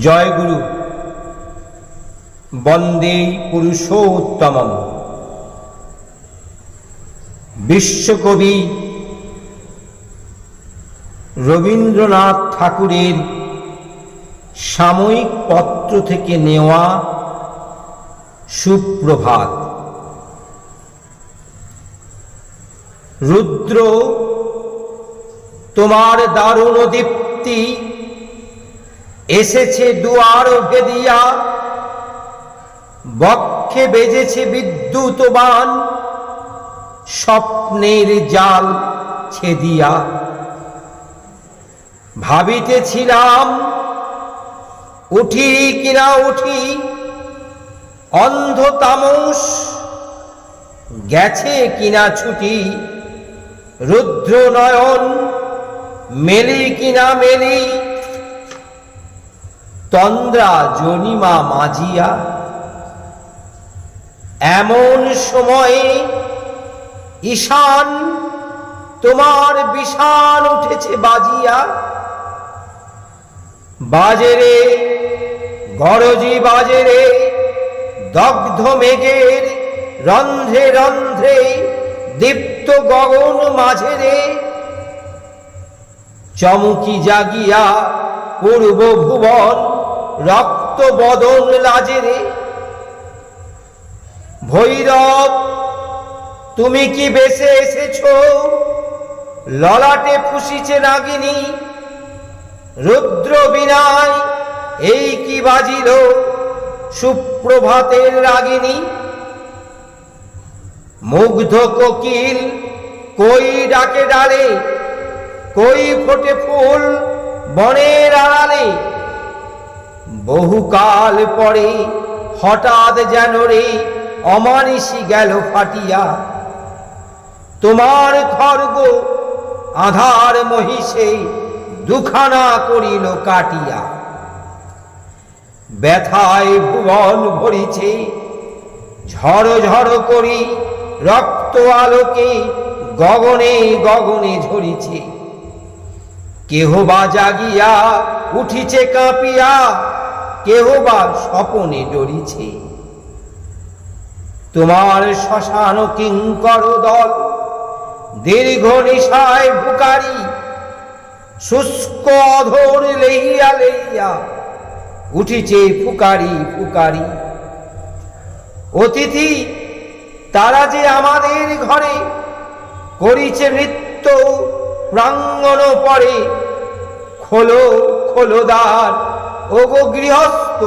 জয় গুরু। বন্দে পুরুষোত্তমম। বিশ্বকবি রবীন্দ্রনাথ ঠাকুরের সাময়িক পত্র থেকে নেওয়া সুপ্রভাত। রুদ্র, তোমার দারুণ দীপ্তি এসেছে দুয়ার ভেদিয়া, বক্ষে বেজেছে বিদ্যুৎ বাণ, স্বপ্নের জাল ছেদিয়া। ভাবিতেছিলাম উঠি কিনা উঠি, অন্ধ তামস গেছে কিনা ছুটি, রুদ্র নয়ন মেলি কিনা মেলি, তন্দ্রা জনিমা মাজিয়া। এমন সময়ে ঈশান তোমার বিষাণ উঠেছে বাজিয়া। বাজেরে গরজি বাজেরে, দগ্ধ মেঘের রন্ধ্রে রন্ধ্রে, দীপ্ত গগন মাঝেরে। চমকি জাগিয়া পূর্ব ভুবন, রক্ত বদন লাজেরে। ভৈরব, তুমি কি বেশে এসেছ, ললাটে ফুসিছে নাগিনী। রুদ্র বিনায় এই কি বাজিল, সুপ্রভাতের রাগিনী। মুগ্ধ কোকিল কই ডাকে ডালে, কই ফোটে ফুল বনের আড়ালে। বহুকাল পরে হঠাৎ যেন রে অমানিসি গেল ফাটিয়া। তোমার খর্গ আধার মহিষে দুখানা করিল কাটিয়া। ব্যথায় ভুবন ভরিছে, ঝড় ঝড় করি রক্ত আলোকে গগনে গগনে ঝরিছে। কেহ বা জাগিয়া উঠিছে কাঁপিয়া, কেহ বা স্বপনে ডরিছে। তোমার শ্মশান কিঙ্কর দল দীর্ঘ নিশায় ভুকারি, শুষ্ক অধর লেহিয়া লেহিয়া উঠিছে ফুকারি ফুকারি। অতিথি তারা যে আমাদের ঘরে, করিছে নৃত্য প্রাঙ্গণ পরে। খোলো খোলো দ্বার, ওগো গৃহস্থ,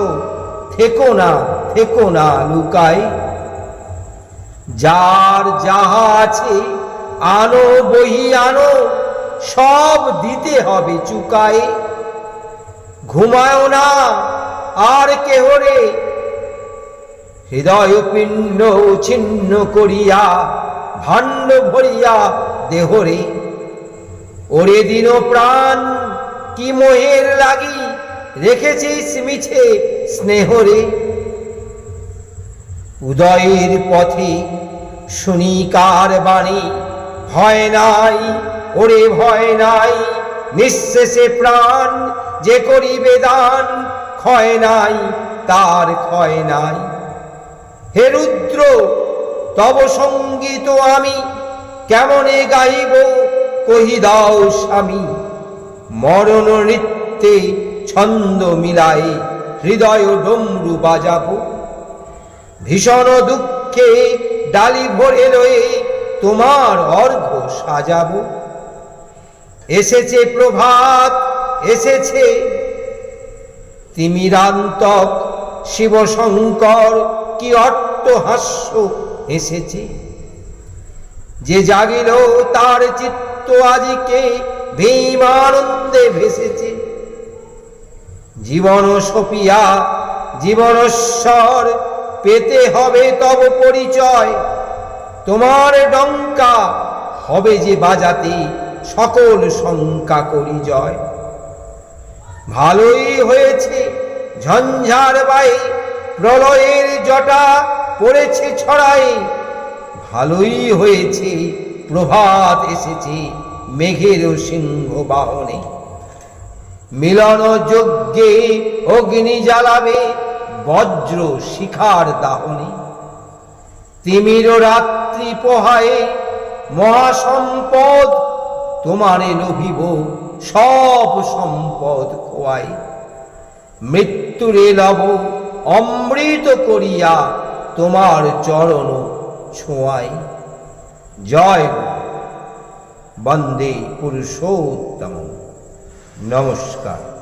থেকো না লুকায়। যার যাহা আছে আনো বহি আনো, সব দিতে হবে চুকায়। ঘুমায়ও না আর কেহ রে, হৃদয় পিণ্ড ছিন্ন করিয়া ভাণ্ড ভরিয়া দেহরে। ওরে দিন প্রাণ কি মোহের লাগি, রেখেছিস মিছে স্নেহরে। উদয়ের পথে শুনি কার বাণী, ভয় নাই ওরে ভয় নাই, নিঃশেষে প্রাণ যে করিবে দান। ক্ষয় নাই তার ক্ষয় নাই। হে রুদ্র, তব সঙ্গীত আমি কেমনে গাইব, কহি দাও স্বামী। মরণ নৃত্যে ছন্দ মিলাই, হৃদয় ডমরু বাজাবো। ভীষণ দুঃখে ডালি ভরে লয়ে, তোমার অর্ঘ্য সাজাবো। এসেছে প্রভাত এসেছে, তিমিরান্তক শিব শঙ্কর কি অট্টহাস্য এসেছে। যে জাগিল তার চিত্ত আজিকে ভীমানন্দে ভেসেছে। জীবন সপিয়া জীবনস্বর পেতে হবে তব পরিচয়। তোমার ডঙ্কা হবে যে বাজাতে, সকল শঙ্কা করি জয়। ভালোই হয়েছে ঝঞ্ঝার বায়ে, প্রলয়ের জটা পড়েছে ছড়ায়। ভালোই হয়েছে প্রভাত এসেছে, মেঘের সিংহ বাহনে। মিলন যজ্ঞে অগ্নি জ্বালাবে বজ্র শিখার দাহনে। তিমির রাত্রি পোহায়ে মহাসম্পদ তোমারে লোভিব সব সম্পদ খোয়াই। মৃত্যুরে লব অমৃত করিয়া তোমার চরণ ছোঁয়াই। জয় বন্দে পুরুষোত্তম। নমস্কার।